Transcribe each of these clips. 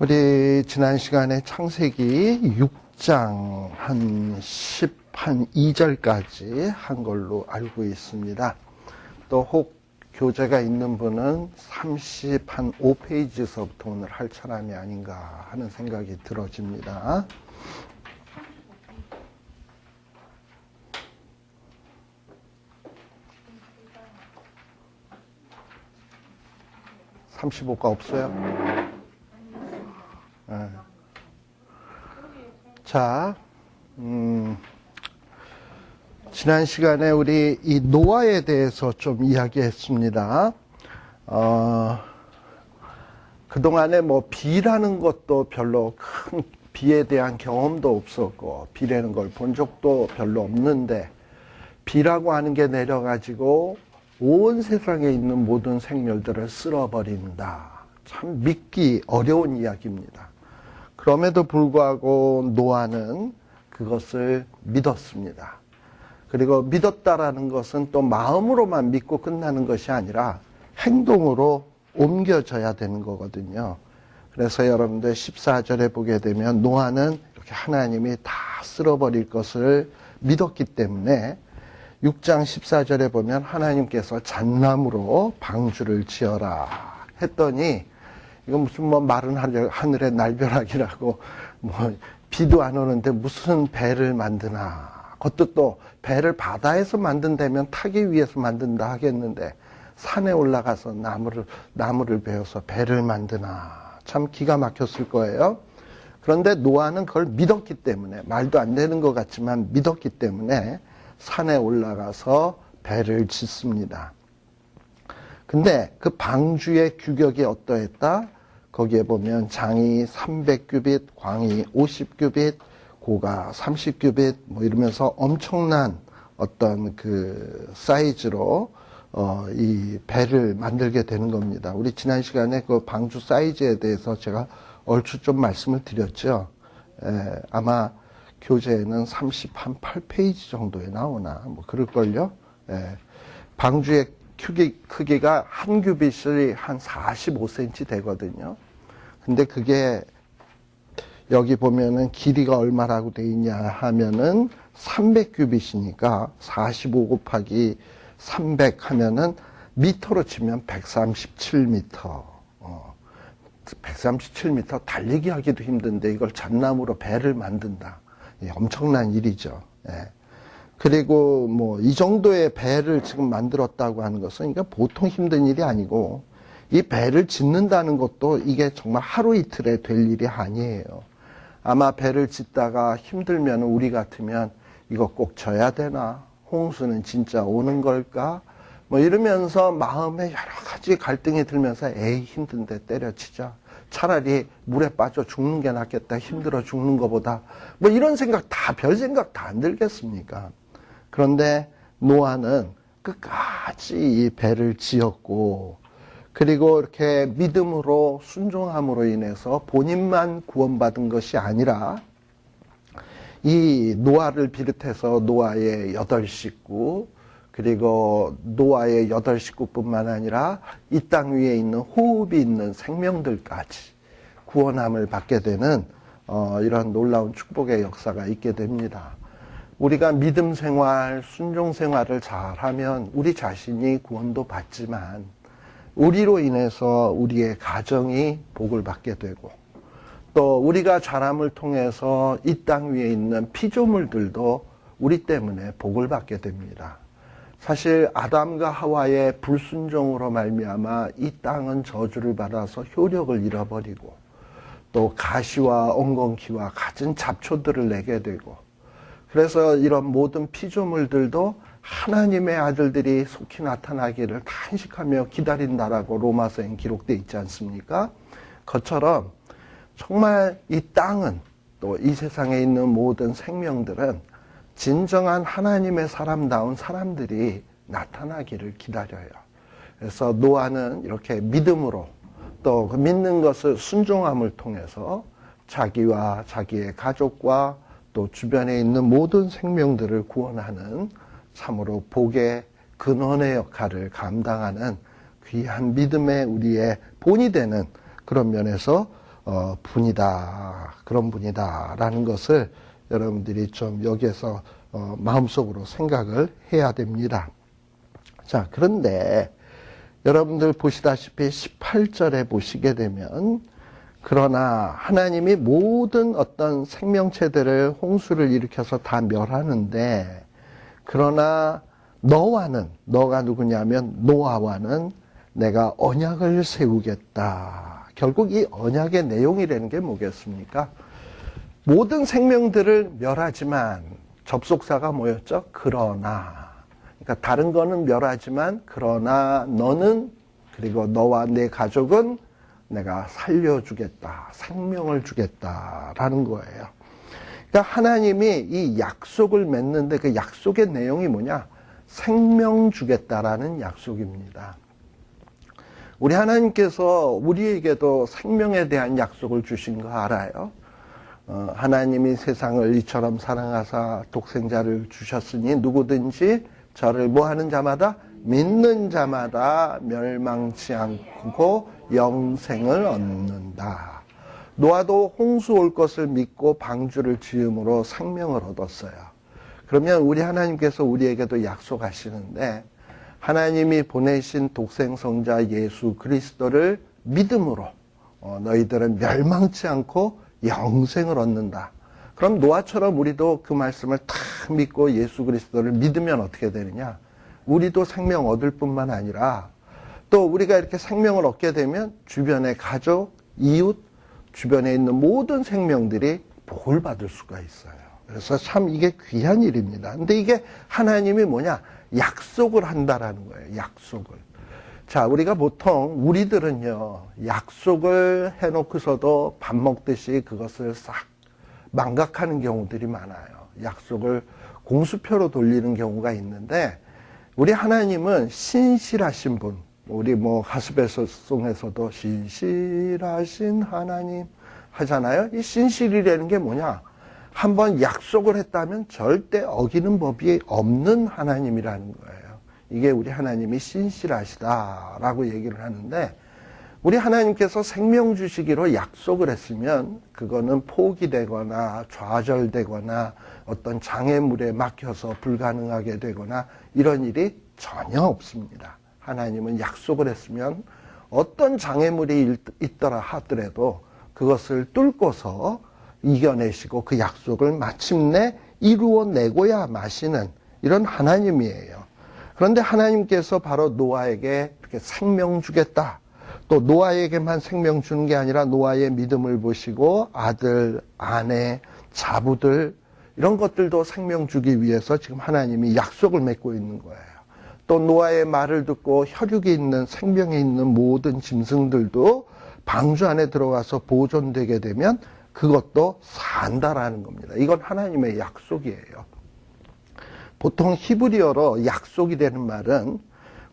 우리 지난 시간에 창세기 6장 한 2절까지 한 걸로 알고 있습니다. 또 혹 교재가 있는 분은 35페이지서부터 오늘 할 차람이 아닌가 하는 생각이 들어집니다. (35가) 없어요? 네. 자, 지난 시간에 우리 이 노아에 대해서 좀 이야기했습니다. 그동안에 뭐 비라는 것도 별로 큰 비에 대한 경험도 없었고, 비라는 걸 본 적도 별로 없는데, 비라고 하는 게 내려가지고 온 세상에 있는 모든 생물들을 쓸어버린다. 참 믿기 어려운 이야기입니다. 그럼에도 불구하고 노아는 그것을 믿었습니다. 그리고 믿었다라는 것은 또 마음으로만 믿고 끝나는 것이 아니라 행동으로 옮겨져야 되는 거거든요. 그래서 여러분들 14절에 보게 되면 노아는 이렇게 하나님이 다 쓸어버릴 것을 믿었기 때문에 6장 14절에 보면 하나님께서 잣나무로 방주를 지어라 했더니, 이거 무슨 뭐 마른 하늘의 날벼락이라고, 뭐 비도 안 오는데 무슨 배를 만드나. 그것도 또 배를 바다에서 만든다면 타기 위해서 만든다 하겠는데 산에 올라가서 나무를 베어서 배를 만드나. 참 기가 막혔을 거예요. 그런데 노아는 그걸 믿었기 때문에, 말도 안 되는 것 같지만 믿었기 때문에 산에 올라가서 배를 짓습니다. 근데 그 방주의 규격이 어떠했다? 거기에 보면 장이 300규빗, 광이 50규빗, 고가 30규빗, 뭐 이러면서 엄청난 어떤 그 사이즈로 이 배를 만들게 되는 겁니다. 우리 지난 시간에 그 방주 사이즈에 대해서 제가 얼추 좀 말씀을 드렸죠. 아마 교재에는 38페이지 정도에 나오나 뭐 그럴걸요. 방주의 크기가 한 규빗이 한 45cm 되거든요. 근데 그게 여기 보면은 길이가 얼마라고 돼 있냐 하면은 300규빗이니까 45 곱하기 300 하면은 미터로 치면 137m. 137m 달리기 하기도 힘든데 이걸 잣나무로 배를 만든다. 엄청난 일이죠. 그리고 뭐 이 정도의 배를 지금 만들었다고 하는 것은 그러니까 보통 힘든 일이 아니고, 이 배를 짓는다는 것도 이게 정말 하루 이틀에 될 일이 아니에요. 아마 배를 짓다가 힘들면 우리 같으면 이거 꼭 져야 되나? 홍수는 진짜 오는 걸까? 뭐 이러면서 마음에 여러 가지 갈등이 들면서 에이 힘든데 때려치자. 차라리 물에 빠져 죽는 게 낫겠다. 힘들어 죽는 것보다. 뭐 이런 생각 별 생각 다 안 들겠습니까? 그런데 노아는 끝까지 이 배를 지었고, 그리고 이렇게 믿음으로 순종함으로 인해서 본인만 구원받은 것이 아니라 이 노아를 비롯해서 노아의 8식구, 그리고 노아의 8식구뿐만 아니라 이 땅 위에 있는 호흡이 있는 생명들까지 구원함을 받게 되는 이런 놀라운 축복의 역사가 있게 됩니다. 우리가 믿음 생활, 순종 생활을 잘하면 우리 자신이 구원도 받지만 우리로 인해서 우리의 가정이 복을 받게 되고, 또 우리가 자람을 통해서 이 땅 위에 있는 피조물들도 우리 때문에 복을 받게 됩니다. 사실 아담과 하와의 불순종으로 말미암아 이 땅은 저주를 받아서 효력을 잃어버리고, 또 가시와 엉겅퀴와 갖은 잡초들을 내게 되고, 그래서 이런 모든 피조물들도 하나님의 아들들이 속히 나타나기를 탄식하며 기다린다라고 로마서엔 기록되어 있지 않습니까? 그것처럼 정말 이 땅은, 또 이 세상에 있는 모든 생명들은 진정한 하나님의 사람다운 사람들이 나타나기를 기다려요. 그래서 노아는 이렇게 믿음으로, 또 그 믿는 것을 순종함을 통해서 자기와 자기의 가족과 또 주변에 있는 모든 생명들을 구원하는 참으로 복의 근원의 역할을 감당하는 귀한 믿음의 우리의 본이 되는 그런 면에서 분이다. 그런 분이다라는 것을 여러분들이 좀 여기에서 마음속으로 생각을 해야 됩니다. 자, 그런데 여러분들 보시다시피 18절에 보시게 되면 그러나 하나님이 모든 어떤 생명체들을 홍수를 일으켜서 다 멸하는데 그러나 너가 누구냐면 노아와는 내가 언약을 세우겠다. 결국 이 언약의 내용이라는 게 뭐겠습니까? 모든 생명들을 멸하지만 접속사가 뭐였죠? 그러나. 그러니까 다른 거는 멸하지만 그러나 너는 그리고 너와 내 가족은 내가 살려주겠다. 생명을 주겠다라는 거예요. 그러니까 하나님이 이 약속을 맺는데 그 약속의 내용이 뭐냐? 생명 주겠다라는 약속입니다. 우리 하나님께서 우리에게도 생명에 대한 약속을 주신 거 알아요? 하나님이 세상을 이처럼 사랑하사 독생자를 주셨으니 누구든지 저를 뭐하는 자마다 믿는 자마다 멸망치 않고 영생을 얻는다. 노아도 홍수 올 것을 믿고 방주를 지음으로 생명을 얻었어요. 그러면 우리 하나님께서 우리에게도 약속하시는데 하나님이 보내신 독생성자 예수 그리스도를 믿음으로 너희들은 멸망치 않고 영생을 얻는다. 그럼 노아처럼 우리도 그 말씀을 다 믿고 예수 그리스도를 믿으면 어떻게 되느냐? 우리도 생명 얻을 뿐만 아니라 또 우리가 이렇게 생명을 얻게 되면 주변의 가족, 이웃, 주변에 있는 모든 생명들이 복을 받을 수가 있어요. 그래서 참 이게 귀한 일입니다. 근데 이게 하나님이 뭐냐? 약속을 한다라는 거예요. 약속을. 자, 우리가 보통 우리들은요, 약속을 해놓고서도 밥 먹듯이 그것을 싹 망각하는 경우들이 많아요. 약속을 공수표로 돌리는 경우가 있는데 우리 하나님은 신실하신 분, 우리 가스벨송에서도 신실하신 하나님 하잖아요. 이 신실이라는 게 뭐냐? 한번 약속을 했다면 절대 어기는 법이 없는 하나님이라는 거예요. 이게 우리 하나님이 신실하시다라고 얘기를 하는데 우리 하나님께서 생명 주시기로 약속을 했으면 그거는 포기되거나 좌절되거나 어떤 장애물에 막혀서 불가능하게 되거나 이런 일이 전혀 없습니다. 하나님은 약속을 했으면 어떤 장애물이 있더라 하더라도 그것을 뚫고서 이겨내시고 그 약속을 마침내 이루어내고야 마시는 이런 하나님이에요. 그런데 하나님께서 바로 노아에게 이렇게 생명 주겠다. 또 노아에게만 생명 주는 게 아니라 노아의 믿음을 보시고 아들, 아내, 자부들 이런 것들도 생명 주기 위해서 지금 하나님이 약속을 맺고 있는 거예요. 또 노아의 말을 듣고 혈육이 있는 생명이 있는 모든 짐승들도 방주 안에 들어가서 보존되게 되면 그것도 산다라는 겁니다. 이건 하나님의 약속이에요. 보통 히브리어로 약속이라는 말은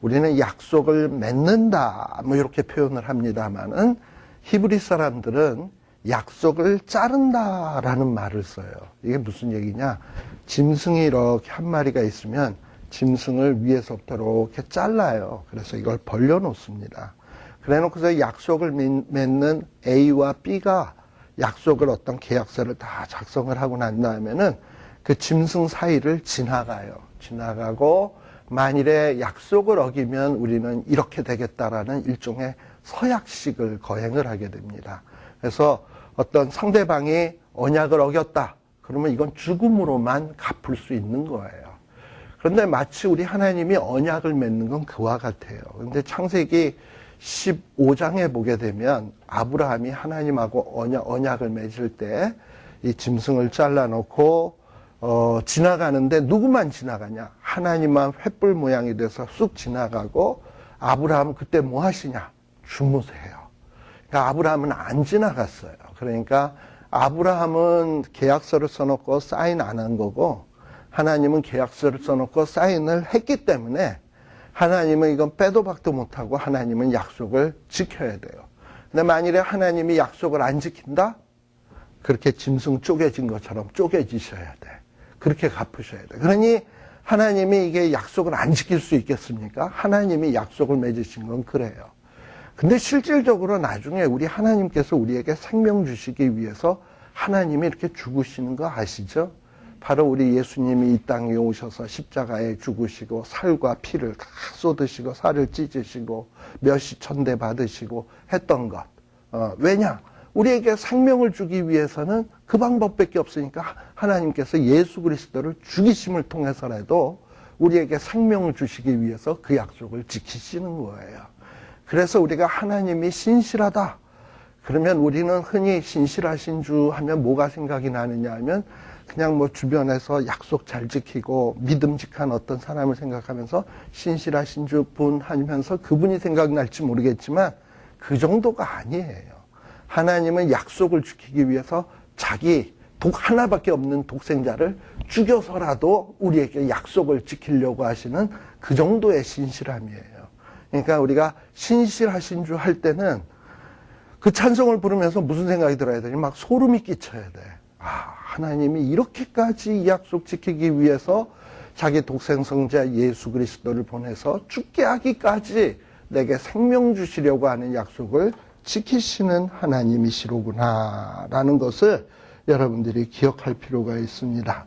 우리는 약속을 맺는다 이렇게 표현을 합니다만은 히브리 사람들은 약속을 자른다라는 말을 써요. 이게 무슨 얘기냐? 짐승이 이렇게 한 마리가 있으면 짐승을 위에서부터 이렇게 잘라요. 그래서 이걸 벌려놓습니다. 그래놓고서 약속을 맺는 A와 B가 약속을 어떤 계약서를 다 작성을 하고 난 다음에는 그 짐승 사이를 지나가고 만일에 약속을 어기면 우리는 이렇게 되겠다라는 일종의 서약식을 거행을 하게 됩니다. 그래서 어떤 상대방이 언약을 어겼다. 그러면 이건 죽음으로만 갚을 수 있는 거예요. 그런데 마치 우리 하나님이 언약을 맺는 건 그와 같아요. 그런데 창세기 15장에 보게 되면 아브라함이 하나님하고 언약을 맺을 때 이 짐승을 잘라놓고 지나가는데 누구만 지나가냐? 하나님만 횃불 모양이 돼서 쑥 지나가고 아브라함은 그때 뭐 하시냐? 주무세요. 그러니까 아브라함은 안 지나갔어요. 그러니까 아브라함은 계약서를 써놓고 사인 안 한 거고 하나님은 계약서를 써놓고 사인을 했기 때문에 하나님은 이건 빼도 박도 못하고 하나님은 약속을 지켜야 돼요. 근데 만일에 하나님이 약속을 안 지킨다? 그렇게 짐승 쪼개진 것처럼 쪼개지셔야 돼. 그렇게 갚으셔야 돼. 그러니 하나님이 이게 약속을 안 지킬 수 있겠습니까? 하나님이 약속을 맺으신 건 그래요. 근데 실질적으로 나중에 우리 하나님께서 우리에게 생명 주시기 위해서 하나님이 이렇게 죽으시는 거 아시죠? 바로 우리 예수님이 이 땅에 오셔서 십자가에 죽으시고 살과 피를 다 쏟으시고 살을 찢으시고 멸시 천대 받으시고 했던 것. 왜냐? 우리에게 생명을 주기 위해서는 그 방법밖에 없으니까 하나님께서 예수 그리스도를 죽이심을 통해서라도 우리에게 생명을 주시기 위해서 그 약속을 지키시는 거예요. 그래서 우리가 하나님이 신실하다. 그러면 우리는 흔히 신실하신 주 하면 뭐가 생각이 나느냐 하면 그냥 뭐 주변에서 약속 잘 지키고 믿음직한 어떤 사람을 생각하면서 신실하신 분 하면서 그분이 생각날지 모르겠지만 그 정도가 아니에요. 하나님은 약속을 지키기 위해서 자기 독 하나밖에 없는 독생자를 죽여서라도 우리에게 약속을 지키려고 하시는 그 정도의 신실함이에요. 그러니까 우리가 신실하신 주 할 때는 그 찬송을 부르면서 무슨 생각이 들어야 되니? 막 소름이 끼쳐야 돼. 하나님이 이렇게까지 이 약속 지키기 위해서 자기 독생성자 예수 그리스도를 보내서 죽게 하기까지 내게 생명 주시려고 하는 약속을 지키시는 하나님이시로구나 라는 것을 여러분들이 기억할 필요가 있습니다.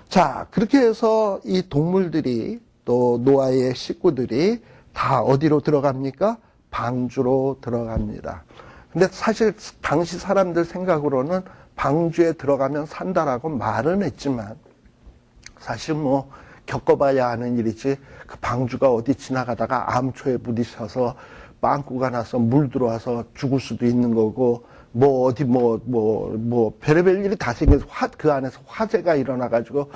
자, 그렇게 해서 이 동물들이 또 노아의 식구들이 다 어디로 들어갑니까? 방주로 들어갑니다. 근데 사실 당시 사람들 생각으로는 방주에 들어가면 산다라고 말은 했지만 사실 뭐 겪어봐야 하는 일이지 그 방주가 어디 지나가다가 암초에 부딪혀서 빵꾸가 나서 물 들어와서 죽을 수도 있는 거고 뭐 어디 별의별 일이 다 생겨서 그 안에서 화재가 일어나가지고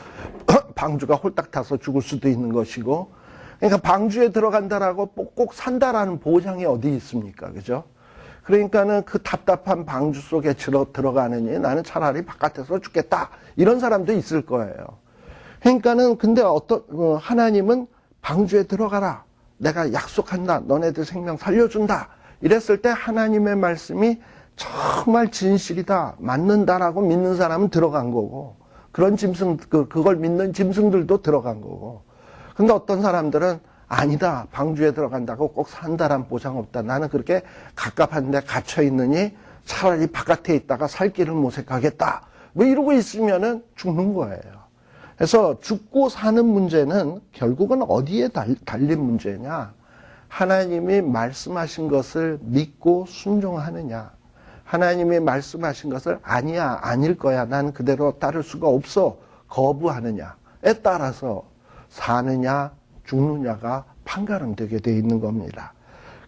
방주가 홀딱 타서 죽을 수도 있는 것이고 그러니까 방주에 들어간다라고 꼭 산다라는 보장이 어디 있습니까? 그죠? 그러니까는 그 답답한 방주 속에 들어가느니 나는 차라리 바깥에서 죽겠다. 이런 사람도 있을 거예요. 그러니까는 근데 하나님은 방주에 들어가라. 내가 약속한다. 너네들 생명 살려준다. 이랬을 때 하나님의 말씀이 정말 진실이다. 맞는다라고 믿는 사람은 들어간 거고 그런 짐승, 그걸 믿는 짐승들도 들어간 거고. 근데 어떤 사람들은 아니다. 방주에 들어간다고 꼭 산다란 보장 없다. 나는 그렇게 갑갑한 데 갇혀 있느니 차라리 바깥에 있다가 살 길을 모색하겠다. 뭐 이러고 있으면은 죽는 거예요. 그래서 죽고 사는 문제는 결국은 어디에 달린 문제냐? 하나님이 말씀하신 것을 믿고 순종하느냐? 하나님이 말씀하신 것을 아니야, 아닐 거야. 난 그대로 따를 수가 없어. 거부하느냐에 따라서 사느냐, 죽느냐가 판가름되게 되어 있는 겁니다.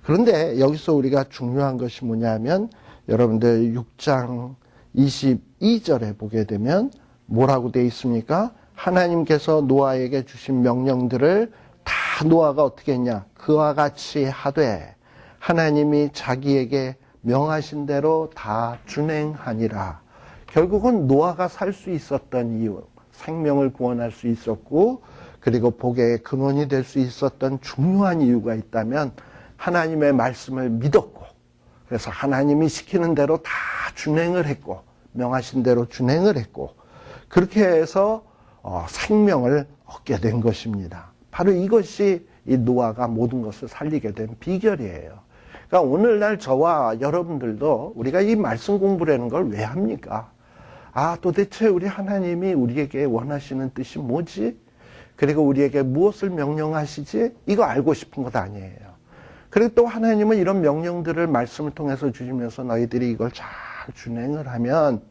그런데 여기서 우리가 중요한 것이 뭐냐면 여러분들 6장 22절에 보게 되면 뭐라고 되어 있습니까? 하나님께서 노아에게 주신 명령들을 다 노아가 어떻게 했냐? 그와 같이 하되 하나님이 자기에게 명하신 대로 다 준행하니라. 결국은 노아가 살 수 있었던 이유, 생명을 구원할 수 있었고 그리고 복의 근원이 될 수 있었던 중요한 이유가 있다면 하나님의 말씀을 믿었고 그래서 하나님이 시키는 대로 다 준행을 했고 명하신 대로 준행을 했고 그렇게 해서 생명을 얻게 된 것입니다. 바로 이것이 이 노아가 모든 것을 살리게 된 비결이에요. 그러니까 오늘날 저와 여러분들도 우리가 이 말씀 공부라는 걸 왜 합니까? 도대체 우리 하나님이 우리에게 원하시는 뜻이 뭐지? 그리고 우리에게 무엇을 명령하시지? 이거 알고 싶은 것 아니에요. 그리고 또 하나님은 이런 명령들을 말씀을 통해서 주시면서 너희들이 이걸 잘 준행을 하면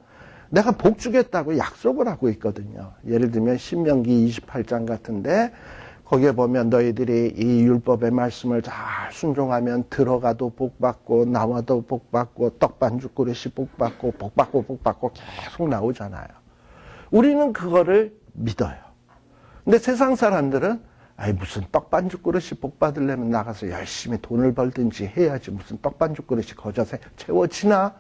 내가 복 주겠다고 약속을 하고 있거든요. 예를 들면 신명기 28장 같은데 거기에 보면 너희들이 이 율법의 말씀을 잘 순종하면 들어가도 복받고 나와도 복받고 떡반죽 그릇이 복받고 복받고 계속 나오잖아요. 우리는 그거를 믿어요. 근데 세상 사람들은 무슨 떡반죽 그릇이 복받으려면 나가서 열심히 돈을 벌든지 해야지 무슨 떡반죽 그릇이 거저서 채워지나?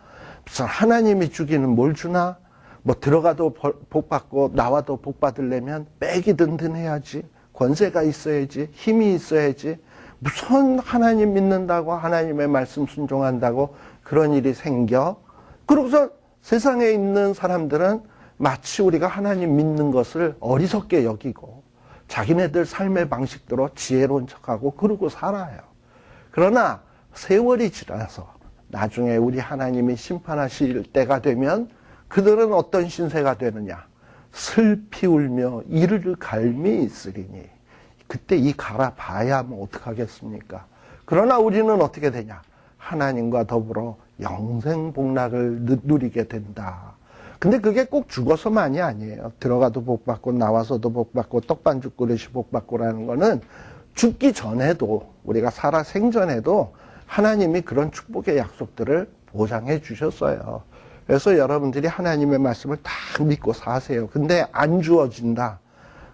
무슨 하나님이 주기는 뭘 주나? 뭐 들어가도 복받고 나와도 복받으려면 빽이 든든해야지. 권세가 있어야지. 힘이 있어야지. 무슨 하나님 믿는다고 하나님의 말씀 순종한다고 그런 일이 생겨? 그러고서 세상에 있는 사람들은 마치 우리가 하나님 믿는 것을 어리석게 여기고 자기네들 삶의 방식대로 지혜로운 척하고 그러고 살아요. 그러나 세월이 지나서 나중에 우리 하나님이 심판하실 때가 되면 그들은 어떤 신세가 되느냐? 슬피 울며 이를 갈미 있으리니. 그때 이 갈아봐야 뭐 어떡하겠습니까? 그러나 우리는 어떻게 되냐? 하나님과 더불어 영생복락을 누리게 된다. 근데 그게 꼭 죽어서만이 아니에요. 들어가도 복받고 나와서도 복받고 떡반죽 그릇이 복받고라는 거는 죽기 전에도, 우리가 살아 생전에도 하나님이 그런 축복의 약속들을 보장해 주셨어요. 그래서 여러분들이 하나님의 말씀을 다 믿고 사세요. 근데 안 주어진다.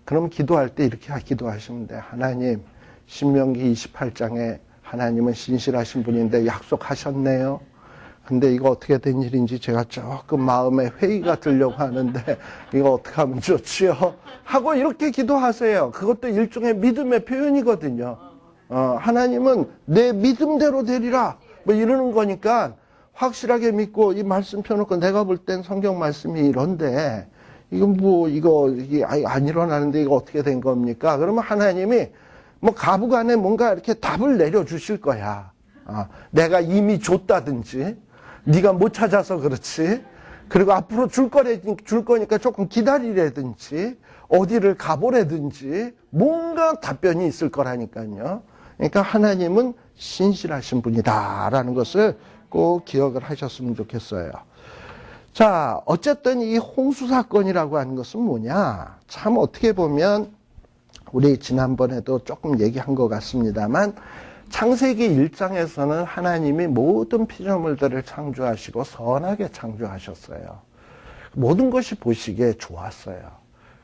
그럼 기도할 때 이렇게 기도하시면 돼요. 하나님, 신명기 28장에 하나님은 신실하신 분인데 약속하셨네요. 근데 이거 어떻게 된 일인지 제가 조금 마음에 회의가 들려고 하는데 이거 어떻게 하면 좋지요? 하고 이렇게 기도하세요. 그것도 일종의 믿음의 표현이거든요. 하나님은 내 믿음대로 되리라 뭐 이러는 거니까 확실하게 믿고 이 말씀 펴놓고 내가 볼 땐 성경 말씀이 이런데 이게 안 일어나는데 이거 어떻게 된 겁니까? 그러면 하나님이 뭐 가부간에 뭔가 이렇게 답을 내려주실 거야. 내가 이미 줬다든지 네가 못 찾아서 그렇지. 그리고 앞으로 줄 거니까 조금 기다리라든지 어디를 가보라든지 뭔가 답변이 있을 거라니까요. 그러니까 하나님은 신실하신 분이다라는 것을 꼭 기억을 하셨으면 좋겠어요. 자, 어쨌든 이 홍수 사건이라고 하는 것은 뭐냐? 참 어떻게 보면 우리 지난번에도 조금 얘기한 것 같습니다만 창세기 1장에서는 하나님이 모든 피조물들을 창조하시고 선하게 창조하셨어요. 모든 것이 보시기에 좋았어요.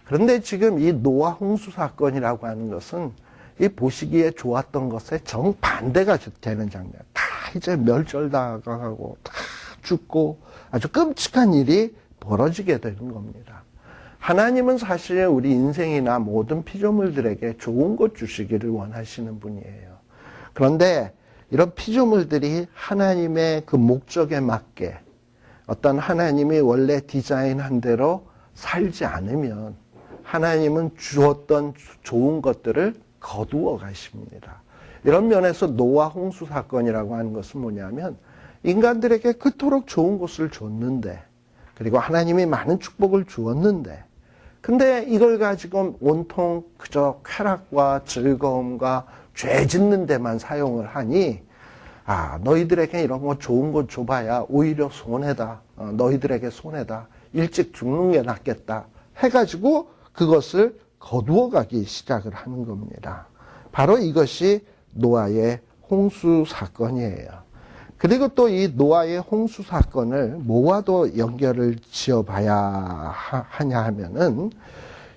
그런데 지금 이 노아 홍수 사건이라고 하는 것은 이 보시기에 좋았던 것에 정반대가 되는 장면. 다 이제 멸절당하고 다 죽고 아주 끔찍한 일이 벌어지게 되는 겁니다. 하나님은 사실 우리 인생이나 모든 피조물들에게 좋은 것 주시기를 원하시는 분이에요. 그런데 이런 피조물들이 하나님의 그 목적에 맞게 어떤 하나님이 원래 디자인한 대로 살지 않으면 하나님은 주었던 좋은 것들을 거두어 가십니다. 이런 면에서 노아 홍수 사건이라고 하는 것은 뭐냐면 인간들에게 그토록 좋은 것을 줬는데 그리고 하나님이 많은 축복을 주었는데 근데 이걸 가지고 온통 그저 쾌락과 즐거움과 죄 짓는 데만 사용을 하니 너희들에게 이런 거 좋은 거 줘봐야 오히려 손해다. 너희들에게 손해다. 일찍 죽는 게 낫겠다. 해가지고 그것을 거두어 가기 시작을 하는 겁니다. 바로 이것이 노아의 홍수 사건이에요. 그리고 또 이 노아의 홍수 사건을 뭐와도 연결을 지어봐야 하냐 하면은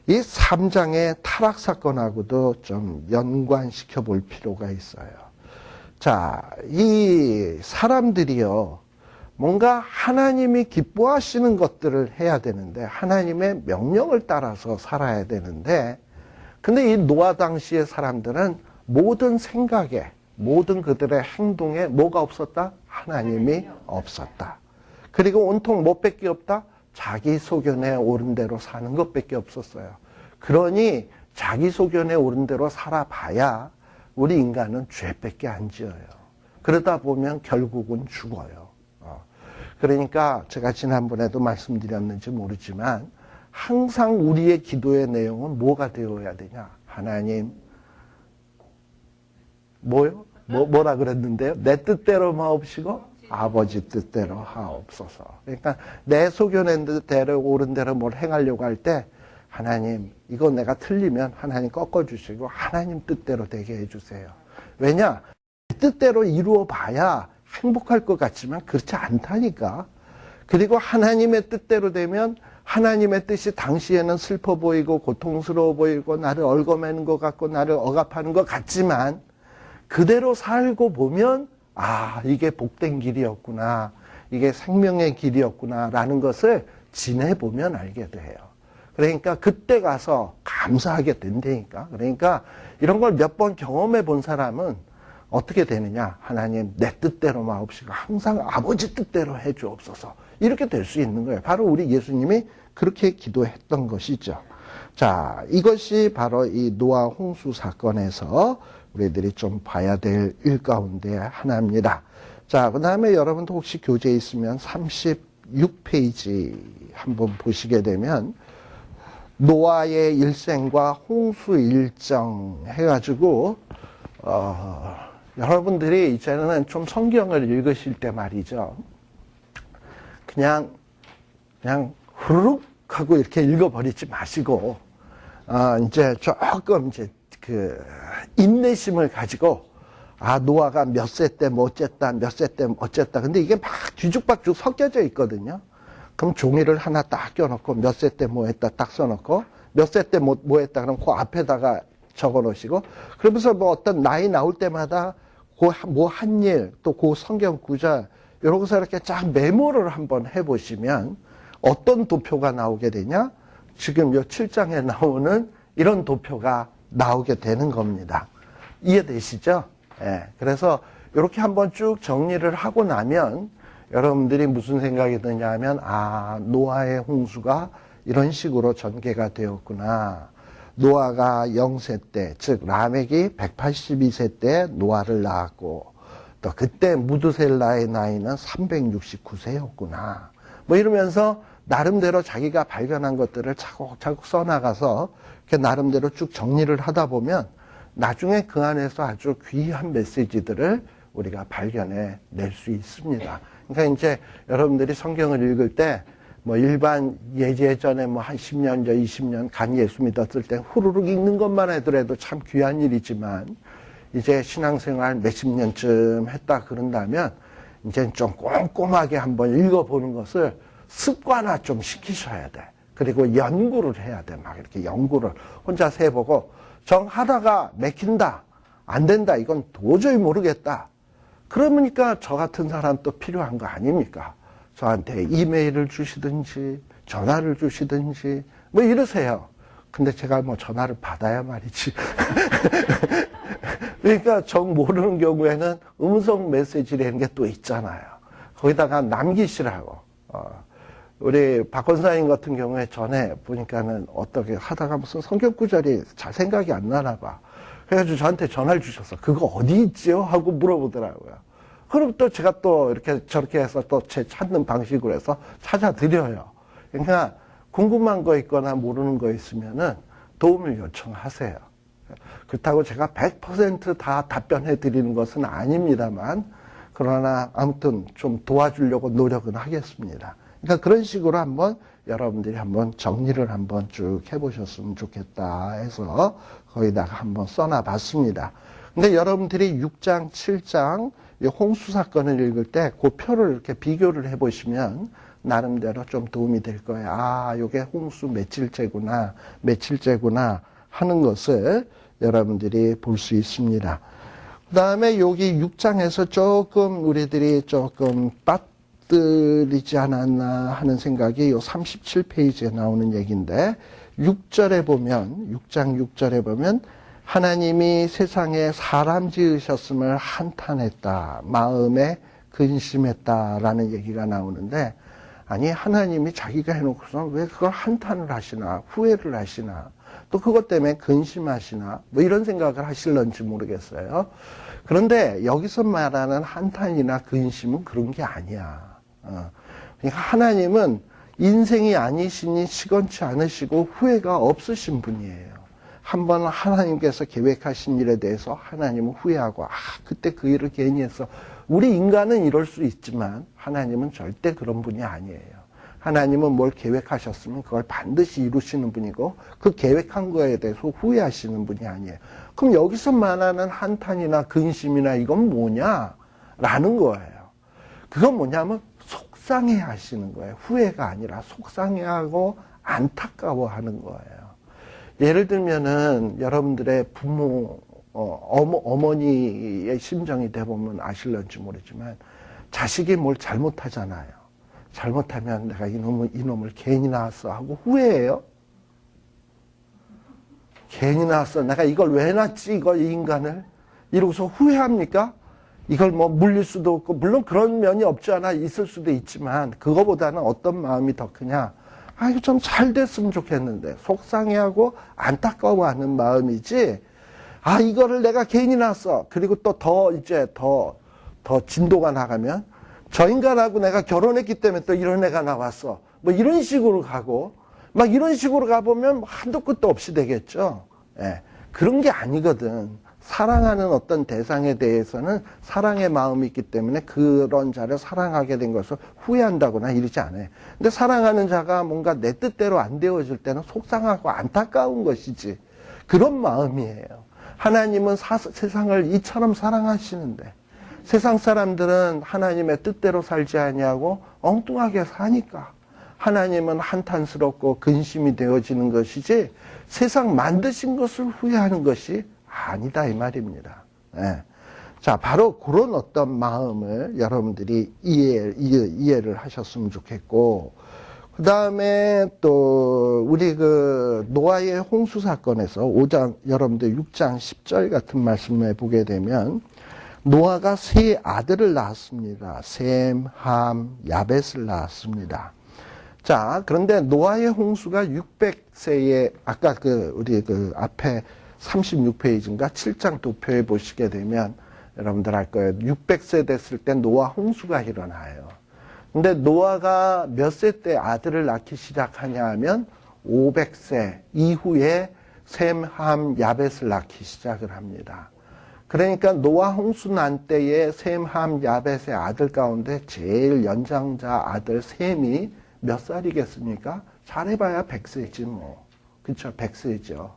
이 3장의 타락 사건하고도 좀 연관시켜 볼 필요가 있어요. 자, 이 사람들이요, 뭔가 하나님이 기뻐하시는 것들을 해야 되는데, 하나님의 명령을 따라서 살아야 되는데, 근데 이 노아 당시의 사람들은 모든 생각에, 모든 그들의 행동에 뭐가 없었다? 하나님이 없었다. 그리고 온통 뭐밖에 없다? 자기 소견에 옳은 대로 사는 것밖에 없었어요. 그러니 자기 소견에 옳은 대로 살아봐야 우리 인간은 죄밖에 안 지어요. 그러다 보면 결국은 죽어요. 그러니까 제가 지난번에도 말씀드렸는지 모르지만 항상 우리의 기도의 내용은 뭐가 되어야 되냐? 하나님, 뭐라 그랬는데요? 내 뜻대로 마옵시고 아버지 뜻대로 하옵소서. 그러니까 내 소견의 대로 옳은 대로 뭘 행하려고 할 때 하나님, 이거 내가 틀리면 하나님 꺾어주시고 하나님 뜻대로 되게 해주세요. 왜냐? 뜻대로 이루어 봐야 행복할 것 같지만 그렇지 않다니까. 그리고 하나님의 뜻대로 되면 하나님의 뜻이 당시에는 슬퍼 보이고 고통스러워 보이고 나를 얽어매는 것 같고 나를 억압하는 것 같지만 그대로 살고 보면 이게 복된 길이었구나. 이게 생명의 길이었구나. 라는 것을 지내보면 알게 돼요. 그러니까 그때 가서 감사하게 된다니까. 그러니까 이런 걸 몇 번 경험해 본 사람은 어떻게 되느냐. 하나님 내 뜻대로 마옵시고 항상 아버지 뜻대로 해 주옵소서. 이렇게 될 수 있는 거예요. 바로 우리 예수님이 그렇게 기도했던 것이죠. 자, 이것이 바로 이 노아 홍수 사건에서 우리들이 좀 봐야 될 일 가운데 하나입니다. 자, 그 다음에 여러분도 혹시 교재에 있으면 36페이지 한번 보시게 되면 노아의 일생과 홍수 일정 해가지고 여러분들이 이제는 좀 성경을 읽으실 때 말이죠. 그냥 후루룩 하고 이렇게 읽어버리지 마시고 이제 조금 이제 그 인내심을 가지고 노아가 몇 세 때 뭐 어쨌다, 몇 세 때 어쨌다. 근데 이게 막 뒤죽박죽 섞여져 있거든요. 그럼 종이를 하나 딱 껴놓고 몇 세 때 뭐 했다 딱 써놓고 몇 세 때 뭐 했다 그럼 그 앞에다가 적어 놓으시고 그러면서 뭐 어떤 나이 나올 때마다 그 뭐 한 일 또 그 성경 구절 이러고서 이렇게 쫙 메모를 한번 해보시면 어떤 도표가 나오게 되냐? 지금 요 7장에 나오는 이런 도표가 나오게 되는 겁니다. 이해되시죠? 예. 그래서 이렇게 한번 쭉 정리를 하고 나면 여러분들이 무슨 생각이 드냐 하면 노아의 홍수가 이런 식으로 전개가 되었구나. 노아가 0세 때, 즉 라멕이 182세 때 노아를 낳았고 또 그때 무드셀라의 나이는 369세였구나. 뭐 이러면서 나름대로 자기가 발견한 것들을 차곡차곡 써나가서 이렇게 나름대로 쭉 정리를 하다 보면 나중에 그 안에서 아주 귀한 메시지들을 우리가 발견해 낼 수 있습니다. 그러니까 이제 여러분들이 성경을 읽을 때 뭐 일반 예전에 뭐 한 10년 전, 20년 간 예수 믿었을 때 후루룩 읽는 것만 해더라도 참 귀한 일이지만 이제 신앙생활 몇십 년쯤 했다 그런다면 이제 좀 꼼꼼하게 한번 읽어보는 것을 습관화 좀 시키셔야 돼. 그리고 연구를 해야 돼. 막 이렇게 연구를 혼자서 해보고 정하다가 맥힌다, 안 된다, 이건 도저히 모르겠다. 그러니까 저 같은 사람 또 필요한 거 아닙니까? 저한테 이메일을 주시든지 전화를 주시든지 뭐 이러세요. 근데 제가 뭐 전화를 받아야 말이지. 그러니까 정 모르는 경우에는 음성 메시지라는 게 또 있잖아요. 거기다가 남기시라고. 우리 박 권사님 같은 경우에 전에 보니까는 어떻게 하다가 무슨 성경 구절이 잘 생각이 안 나나 봐. 그래가지고 저한테 전화를 주셔서 그거 어디 있지요? 하고 물어보더라고요. 그럼 또 제가 또 이렇게 저렇게 해서 또 제 찾는 방식으로 해서 찾아드려요. 그러니까 궁금한 거 있거나 모르는 거 있으면은 도움을 요청하세요. 그렇다고 제가 100% 다 답변해 드리는 것은 아닙니다만 그러나 아무튼 좀 도와주려고 노력은 하겠습니다. 그러니까 그런 식으로 한번 여러분들이 한번 정리를 한번 쭉 해보셨으면 좋겠다 해서 거기다가 한번 써놔 봤습니다. 근데 여러분들이 6장, 7장 홍수 사건을 읽을 때 그 표를 이렇게 비교를 해보시면 나름대로 좀 도움이 될 거예요. 요게 홍수 며칠째구나 하는 것을 여러분들이 볼 수 있습니다. 그 다음에 여기 6장에서 조금 우리들이 조금 빠뜨리지 않았나 하는 생각이 요 37페이지에 나오는 얘기인데 6절에 보면 6장 6절에 보면 하나님이 세상에 사람 지으셨음을 한탄했다. 마음에 근심했다라는 얘기가 나오는데 아니 하나님이 자기가 해놓고서 왜 그걸 한탄을 하시나 후회를 하시나 또 그것 때문에 근심하시나 뭐 이런 생각을 하실런지 모르겠어요. 그런데 여기서 말하는 한탄이나 근심은 그런 게 아니야. 그러니까 하나님은 인생이 아니시니 시건치 않으시고 후회가 없으신 분이에요. 한번 하나님께서 계획하신 일에 대해서 하나님은 후회하고 그때 그 일을 괜히 했어. 우리 인간은 이럴 수 있지만 하나님은 절대 그런 분이 아니에요. 하나님은 뭘 계획하셨으면 그걸 반드시 이루시는 분이고 그 계획한 거에 대해서 후회하시는 분이 아니에요. 그럼 여기서 말하는 한탄이나 근심이나 이건 뭐냐? 라는 거예요. 그건 뭐냐면 속상해 하시는 거예요. 후회가 아니라 속상해하고 안타까워하는 거예요. 예를 들면은 여러분들의 부모, 어머니의 심정이 돼보면 아실런지 모르지만 자식이 뭘 잘못하잖아요. 잘못하면 내가 이놈을 괜히 낳았어 하고 후회해요. 괜히 낳았어. 내가 이걸 왜 낳았지? 이 인간을. 이러고서 후회합니까? 이걸 뭐 물릴 수도 없고, 물론 그런 면이 없지 않아 있을 수도 있지만, 그거보다는 어떤 마음이 더 크냐? 이거 좀 잘 됐으면 좋겠는데, 속상해하고 안타까워하는 마음이지, 아, 이거를 내가 괜히 낳았어. 그리고 또 더 진도가 나가면 저 인간하고 내가 결혼했기 때문에 또 이런 애가 나왔어. 뭐 이런 식으로 가고, 막 이런 식으로 가보면 한도 끝도 없이 되겠죠. 예. 그런 게 아니거든. 사랑하는 어떤 대상에 대해서는 사랑의 마음이 있기 때문에 그런 자를 사랑하게 된 것을 후회한다거나 이러지 않아요. 근데 사랑하는 자가 뭔가 내 뜻대로 안 되어질 때는 속상하고 안타까운 것이지. 그런 마음이에요. 하나님은 세상을 이처럼 사랑하시는데 세상 사람들은 하나님의 뜻대로 살지 아니하고 엉뚱하게 사니까 하나님은 한탄스럽고 근심이 되어지는 것이지 세상 만드신 것을 후회하는 것이 아니다 이 말입니다. 예. 자, 바로 그런 어떤 마음을 여러분들이 이해를 하셨으면 좋겠고, 그 다음에 또 우리 그 노아의 홍수 사건에서 5장 여러분들 6장 10절 같은 말씀을 보게 되면 노아가 세 아들을 낳았습니다. 셈, 함, 야벳을 낳았습니다. 자, 그런데 노아의 홍수가 600세에 아까 우리 앞에 36페이지인가 7장 도표에 보시게 되면 여러분들 알 거예요. 600세 됐을 때 노아 홍수가 일어나요. 근데 노아가 몇 세 때 아들을 낳기 시작하냐 하면 500세 이후에 셈, 함, 야벳을 낳기 시작을 합니다. 그러니까 노아 홍수 난 때에 셈, 함, 야벳의 아들 가운데 제일 연장자 아들 셈이 몇 살이겠습니까? 잘해봐야 100세지 뭐. 그쵸? 100세죠.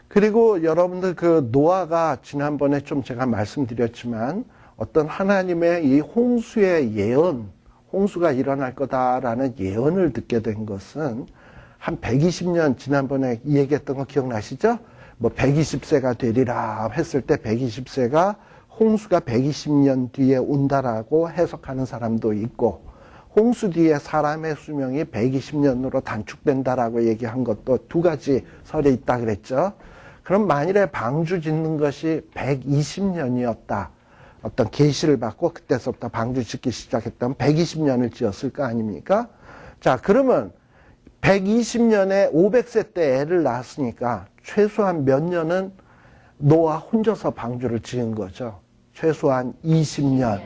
그리고 여러분들 그 노아가 지난번에 좀 제가 말씀드렸지만 어떤 하나님의 이 홍수의 예언, 홍수가 일어날 거다라는 예언을 듣게 된 것은 한 120년 지난번에 얘기했던 거 기억나시죠? 뭐 120세가 되리라 했을 때 120세가 홍수가 120년 뒤에 온다라고 해석하는 사람도 있고 홍수 뒤에 사람의 수명이 120년으로 단축된다라고 얘기한 것도 두 가지 설이 있다 그랬죠. 그럼 만일에 방주 짓는 것이 120년이었다. 어떤 계시를 받고 그때서부터 방주 짓기 시작했다면 120년을 지었을 거 아닙니까? 자, 그러면 120년에 500세 때 애를 낳았으니까 최소한 몇 년은 노아 혼자서 방주를 지은 거죠. 최소한 20년.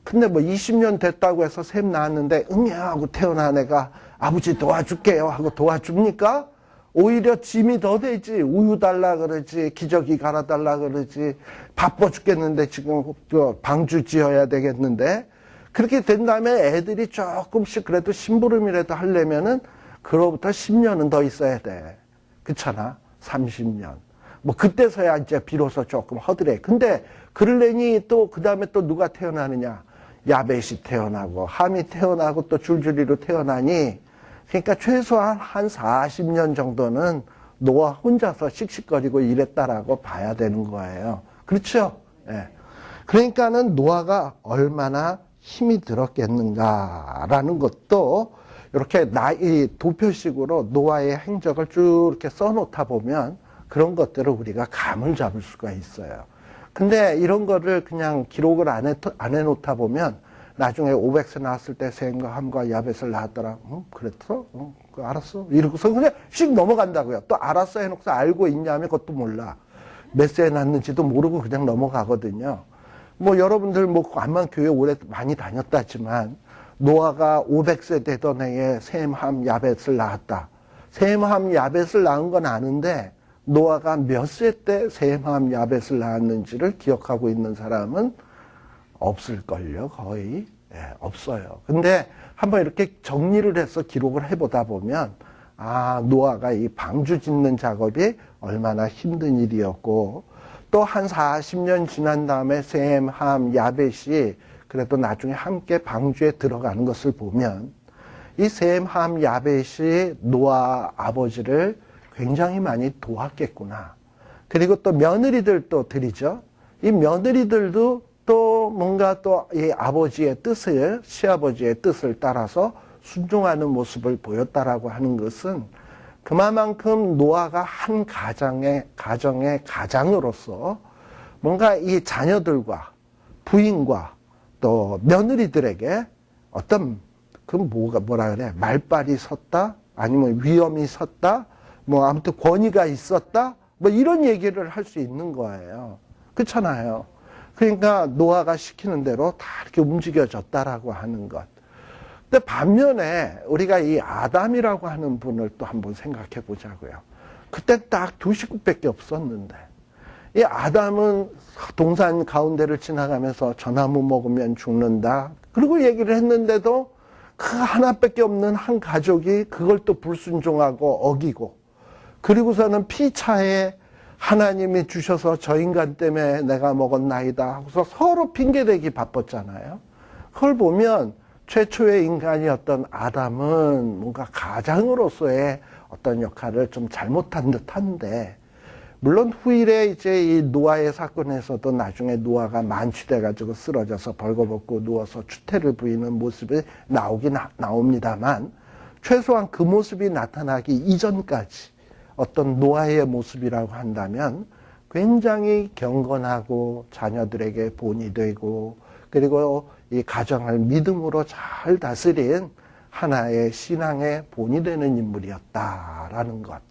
근데 뭐 20년 됐다고 해서 셈 낳았는데 응야 하고 태어난 애가 아버지 도와줄게요 하고 도와줍니까? 오히려 짐이 더 되지. 우유 달라 그러지. 기저귀 갈아달라 그러지. 바빠 죽겠는데 지금 방주 지어야 되겠는데. 그렇게 된 다음에 애들이 조금씩 그래도 심부름이라도 하려면은 그로부터 10년은 더 있어야 돼. 그렇잖아. 30년. 뭐 그때서야 이제 비로소 조금 허드레. 근데 그러려니 또 그 다음에 또 누가 태어나느냐. 야벳이 태어나고 함이 태어나고 또 줄줄이로 태어나니 그러니까 최소한 한 40년 정도는 노아 혼자서 씩씩거리고 이랬다라고 봐야 되는 거예요. 그렇죠? 예. 그러니까는 노아가 얼마나 힘이 들었겠는가라는 것도 이렇게 이 도표식으로 노아의 행적을 쭉 이렇게 써놓다 보면 그런 것들을 우리가 감을 잡을 수가 있어요. 근데 이런 거를 그냥 기록을 안 해놓다 보면 나중에 500세 나왔을 때 셈과 함과 야벳을 낳았더라. 그랬어? 알았어. 이러고서 그냥 씩 넘어간다고요. 또 알았어 해놓고서 알고 있냐면 그것도 몰라. 몇 세에 낳는지도 모르고 그냥 넘어가거든요. 뭐 여러분들 뭐 암만 교회 오래 많이 다녔다지만 노아가 500세 되던 해에 셈, 함, 야벳을 낳았다. 셈, 함, 야벳을 낳은 건 아는데 노아가 몇 세 때 셈, 함, 야벳을 낳았는지를 기억하고 있는 사람은 없을걸요, 거의. 예, 없어요. 근데 한번 이렇게 정리를 해서 기록을 해보다 보면, 아, 노아가 이 방주 짓는 작업이 얼마나 힘든 일이었고, 또 한 40년 지난 다음에 셈, 함, 야벳이 그래도 나중에 함께 방주에 들어가는 것을 보면, 이 셈, 함, 야벳이 노아 아버지를 굉장히 많이 도왔겠구나. 그리고 또 며느리들도 드리죠. 이 며느리들도 또 뭔가 또 이 아버지의 뜻을, 시아버지의 뜻을 따라서 순종하는 모습을 보였다라고 하는 것은 그만큼 노아가 한 가정의 가장으로서 뭔가 이 자녀들과 부인과 또 며느리들에게 어떤 뭐라 그래 말발이 섰다 아니면 위험이 섰다 뭐 아무튼 권위가 있었다 뭐 이런 얘기를 할 수 있는 거예요. 그렇잖아요. 그러니까 노아가 시키는 대로 다 이렇게 움직여졌다라고 하는 것. 근데 반면에 우리가 이 아담이라고 하는 분을 또 한번 생각해 보자고요. 그때 딱 두 식구밖에 없었는데 이 아담은 동산 가운데를 지나가면서 저 나무 먹으면 죽는다. 그리고 얘기를 했는데도 그 하나밖에 없는 한 가족이 그걸 또 불순종하고 어기고, 그리고서는 피차에 하나님이 주셔서 저 인간 때문에 내가 먹었나이다 하고서 서로 핑계대기 바빴잖아요. 그걸 보면 최초의 인간이었던 아담은 뭔가 가장으로서의 어떤 역할을 좀 잘못한 듯한데, 물론 후일에 이제 이 노아의 사건에서도 나중에 노아가 만취돼가지고 쓰러져서 벌거벗고 누워서 추태를 부리는 모습이 나옵니다만, 최소한 그 모습이 나타나기 이전까지 어떤 노아의 모습이라고 한다면 굉장히 경건하고 자녀들에게 본이 되고, 그리고 이 가정을 믿음으로 잘 다스린 하나의 신앙의 본이 되는 인물이었다라는 것.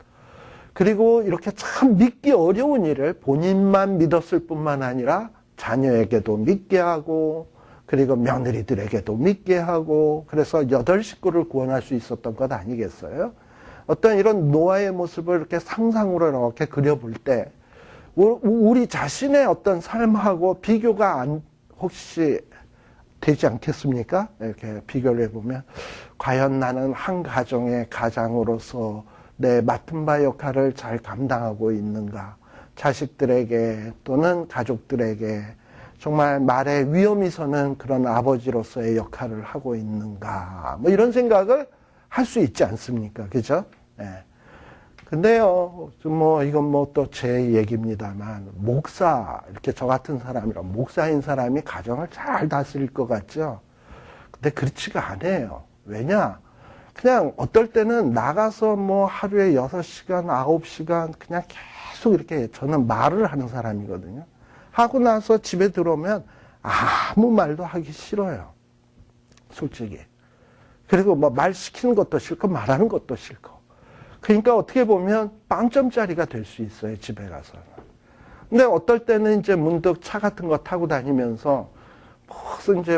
그리고 이렇게 참 믿기 어려운 일을 본인만 믿었을 뿐만 아니라 자녀에게도 믿게 하고, 그리고 며느리들에게도 믿게 하고, 그래서 8식구를 구원할 수 있었던 것 아니겠어요? 어떤 이런 노아의 모습을 이렇게 상상으로 이렇게 그려볼 때 우리 자신의 어떤 삶하고 비교가 혹시 되지 않겠습니까? 이렇게 비교를 해보면 과연 나는 한 가정의 가장으로서 내 맡은 바 역할을 잘 감당하고 있는가? 자식들에게 또는 가족들에게 정말 말에 위험이 서는 그런 아버지로서의 역할을 하고 있는가? 뭐 이런 생각을 할 수 있지 않습니까? 그죠? 예. 근데요, 뭐, 이건 뭐 또 제 얘기입니다만, 목사, 이렇게 저 같은 사람이라, 목사인 사람이 가정을 잘 다스릴 것 같죠? 근데 그렇지가 않아요. 왜냐? 그냥 어떨 때는 나가서 뭐 하루에 6시간, 9시간 그냥 계속 이렇게 저는 말을 하는 사람이거든요. 하고 나서 집에 들어오면 아무 말도 하기 싫어요. 솔직히. 그리고 뭐 말 시키는 것도 싫고 말하는 것도 싫고. 그러니까 어떻게 보면 빵점짜리가 될 수 있어요, 집에 가서는. 근데 어떨 때는 이제 문득 차 같은 거 타고 다니면서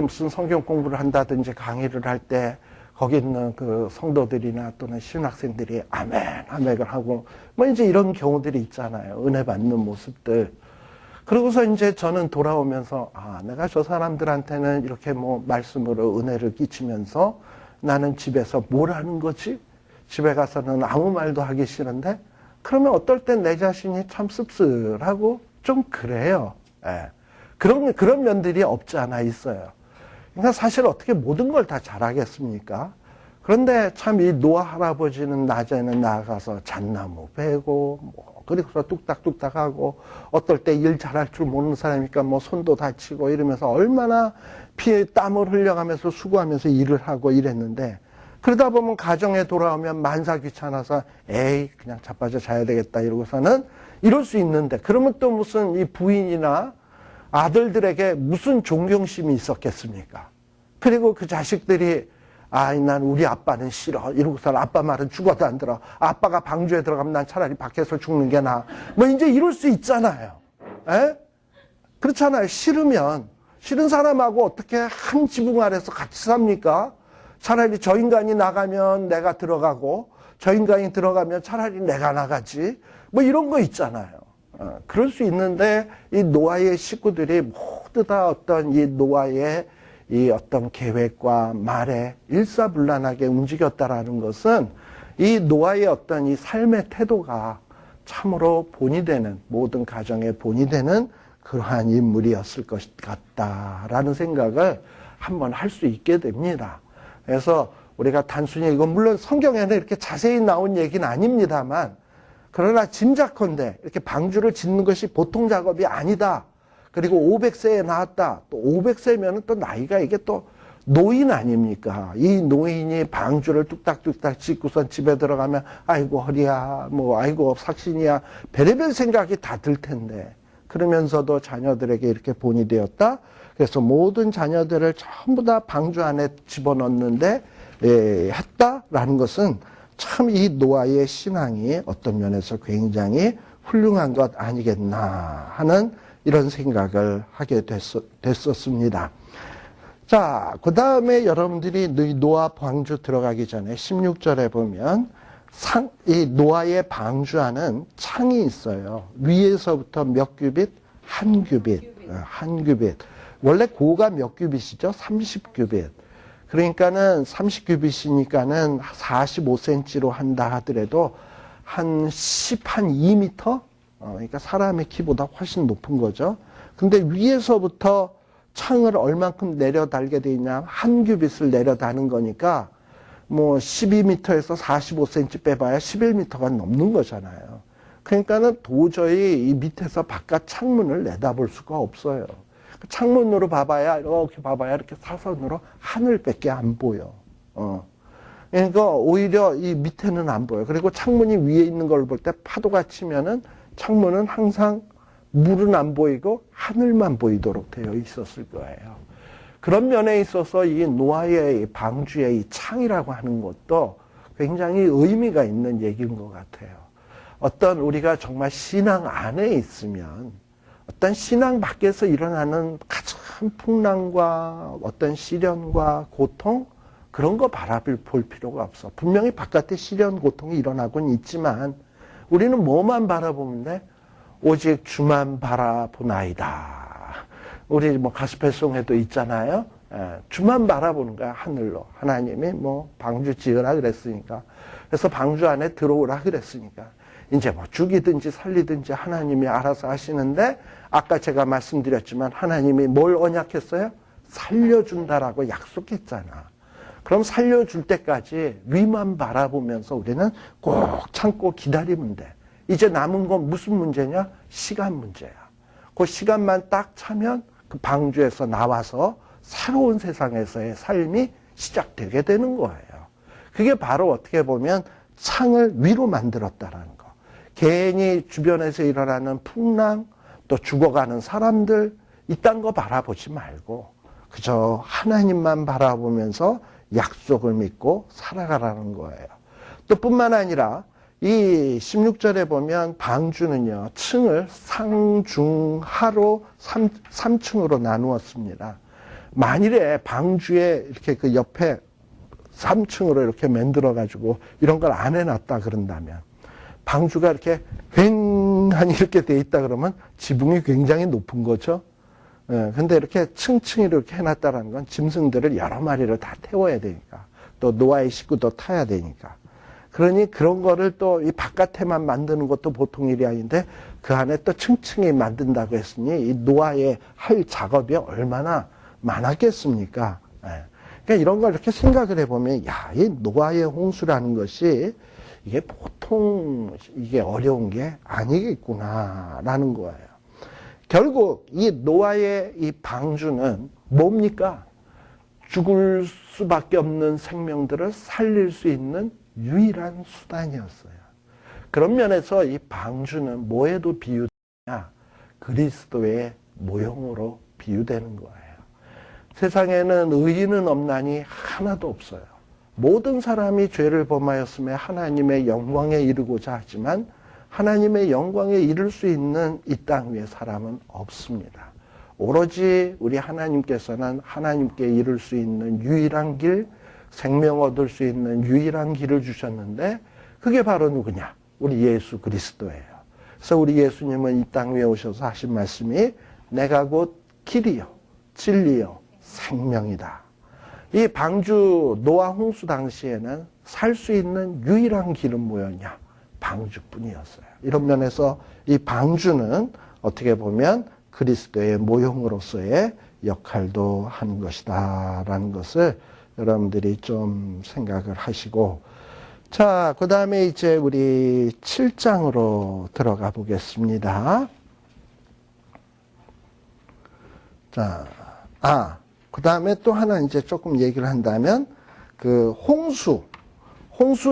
무슨 성경 공부를 한다든지 강의를 할 때 거기 있는 그 성도들이나 또는 신학생들이 아멘, 아멘을 하고 뭐 이제 이런 경우들이 있잖아요. 은혜 받는 모습들. 그러고서 이제 저는 돌아오면서 내가 저 사람들한테는 이렇게 뭐 말씀으로 은혜를 끼치면서 나는 집에서 뭘 하는 거지? 집에 가서는 아무 말도 하기 싫은데, 그러면 어떨 땐 내 자신이 참 씁쓸하고 좀 그래요. 예. 그런 면들이 없지 않아 있어요. 그러니까 사실 어떻게 모든 걸 다 잘하겠습니까? 그런데 참 이 노아 할아버지는 낮에는 나가서 잣나무 베고, 그리고서 뚝딱뚝딱 하고, 어떨 때 일 잘할 줄 모르는 사람이니까 뭐 손도 다치고 이러면서 얼마나 피에 땀을 흘려가면서 수고하면서 일을 하고 이랬는데, 그러다 보면 가정에 돌아오면 만사 귀찮아서 에이 그냥 자빠져 자야 되겠다 이러고서는 이럴 수 있는데, 그러면 또 무슨 이 부인이나 아들들에게 무슨 존경심이 있었겠습니까? 그리고 그 자식들이 난 우리 아빠는 싫어 이러고서는 아빠 말은 죽어도 안 들어. 아빠가 방주에 들어가면 난 차라리 밖에서 죽는 게 나아. 뭐 이제 이럴 수 있잖아요. 에? 그렇잖아요. 싫은 사람하고 어떻게 한 지붕 아래서 같이 삽니까? 차라리 저 인간이 나가면 내가 들어가고 저 인간이 들어가면 차라리 내가 나가지. 뭐 이런 거 있잖아요. 그럴 수 있는데 이 노아의 식구들이 모두 다 어떤 이 노아의 이 어떤 계획과 말에 일사불란하게 움직였다라는 것은 이 노아의 어떤 이 삶의 태도가 참으로 본이 되는, 모든 가정의 본이 되는 그러한 인물이었을 것 같다라는 생각을 한번 할 수 있게 됩니다. 그래서 우리가 단순히 이건 물론 성경에는 이렇게 자세히 나온 얘기는 아닙니다만, 그러나 짐작컨대 이렇게 방주를 짓는 것이 보통 작업이 아니다. 그리고 500세에 나왔다. 또 500세면은 또 나이가 이게 또 노인 아닙니까? 이 노인이 방주를 뚝딱뚝딱 짓고선 집에 들어가면 아이고 허리야, 뭐 아이고 삭신이야, 별의별 생각이 다 들 텐데, 그러면서도 자녀들에게 이렇게 본이 되었다. 그래서 모든 자녀들을 전부 다 방주 안에 집어넣는데 했다라는 것은 참 이 노아의 신앙이 어떤 면에서 굉장히 훌륭한 것 아니겠나 하는 이런 생각을 하게 됐었습니다. 자, 그 다음에 여러분들이 노아 방주 들어가기 전에 16절에 보면 이 노아의 방주하는 창이 있어요. 위에서부터 몇 규빗? 한 규빗. 한 규빗. 원래 고가 몇 규빗이죠? 30규빗. 그러니까는 30규빗이니까는 45cm로 한다 하더라도 한 2m? 그러니까 사람의 키보다 훨씬 높은 거죠. 근데 위에서부터 창을 얼만큼 내려달게 돼 있냐? 한 규빗을 내려다는 거니까 뭐 12m에서 45cm 빼봐야 11m가 넘는 거잖아요. 그러니까는 도저히 이 밑에서 바깥 창문을 내다볼 수가 없어요. 창문으로 봐봐야 이렇게 사선으로 하늘밖에 안 보여. 그러니까 오히려 이 밑에는 안 보여. 그리고 창문이 위에 있는 걸 볼 때 파도가 치면은 창문은 항상 물은 안 보이고 하늘만 보이도록 되어 있었을 거예요. 그런 면에 있어서 이 노아의 방주의 이 창이라고 하는 것도 굉장히 의미가 있는 얘기인 것 같아요. 어떤 우리가 정말 신앙 안에 있으면 어떤 신앙 밖에서 일어나는 가장 풍랑과 어떤 시련과 고통 그런 거 바라볼 필요가 없어. 분명히 바깥에 시련 고통이 일어나곤 있지만 우리는 뭐만 바라보면 돼? 오직 주만 바라보나이다. 우리 뭐 가스펠송에도 있잖아요. 주만 바라보는 거야, 하늘로. 하나님이 뭐 방주 지으라 그랬으니까. 그래서 방주 안에 들어오라 그랬으니까. 이제 뭐 죽이든지 살리든지 하나님이 알아서 하시는데 아까 제가 말씀드렸지만 하나님이 뭘 언약했어요? 살려준다라고 약속했잖아. 그럼 살려줄 때까지 위만 바라보면서 우리는 꼭 참고 기다리면 돼. 이제 남은 건 무슨 문제냐? 시간 문제야. 그 시간만 딱 차면 그 방주에서 나와서 새로운 세상에서의 삶이 시작되게 되는 거예요. 그게 바로 어떻게 보면 창을 위로 만들었다라는 거. 괜히 주변에서 일어나는 풍랑, 또 죽어가는 사람들, 이딴 거 바라보지 말고 그저 하나님만 바라보면서 약속을 믿고 살아가라는 거예요. 또 뿐만 아니라 이 16절에 보면 방주는요, 층을 상중하로 3층으로 나누었습니다. 만일에 방주에 이렇게 그 옆에 3층으로 이렇게 만들어가지고 이런 걸 안 해놨다 그런다면 방주가 이렇게 휑하니 이렇게 돼 있다 그러면 지붕이 굉장히 높은 거죠. 근데 이렇게 층층이 이렇게 해놨다는 건 짐승들을 여러 마리를 다 태워야 되니까 또 노아의 식구도 타야 되니까 그러니 그런 거를 또 이 바깥에만 만드는 것도 보통 일이 아닌데 그 안에 또 층층이 만든다고 했으니 이 노아의 할 작업이 얼마나 많았겠습니까? 그러니까 이런 걸 이렇게 생각을 해보면 야, 이 노아의 홍수라는 것이 이게 보통 이게 어려운 게 아니겠구나라는 거예요. 결국 이 노아의 이 방주는 뭡니까? 죽을 수밖에 없는 생명들을 살릴 수 있는 유일한 수단이었어요. 그런 면에서 이 방주는 뭐에도 비유되냐? 그리스도의 모형으로 비유되는 거예요. 세상에는 의인은 없나니 하나도 없어요. 모든 사람이 죄를 범하였음에 하나님의 영광에 이르고자 하지만 하나님의 영광에 이를 수 있는 이 땅 위에 사람은 없습니다. 오로지 우리 하나님께서는 하나님께 이를 수 있는 유일한 길, 생명 얻을 수 있는 유일한 길을 주셨는데 그게 바로 누구냐? 우리 예수 그리스도예요. 그래서 우리 예수님은 이 땅 위에 오셔서 하신 말씀이 내가 곧 길이요, 진리요, 생명이다. 이 방주 노아 홍수 당시에는 살 수 있는 유일한 길은 뭐였냐? 방주뿐이었어요. 이런 면에서 이 방주는 어떻게 보면 그리스도의 모형으로서의 역할도 하는 것이다 라는 것을 여러분들이 좀 생각을 하시고 자, 그 다음에 이제 우리 7장으로 들어가 보겠습니다. 자, 그 다음에 또 하나 이제 조금 얘기를 한다면 그 홍수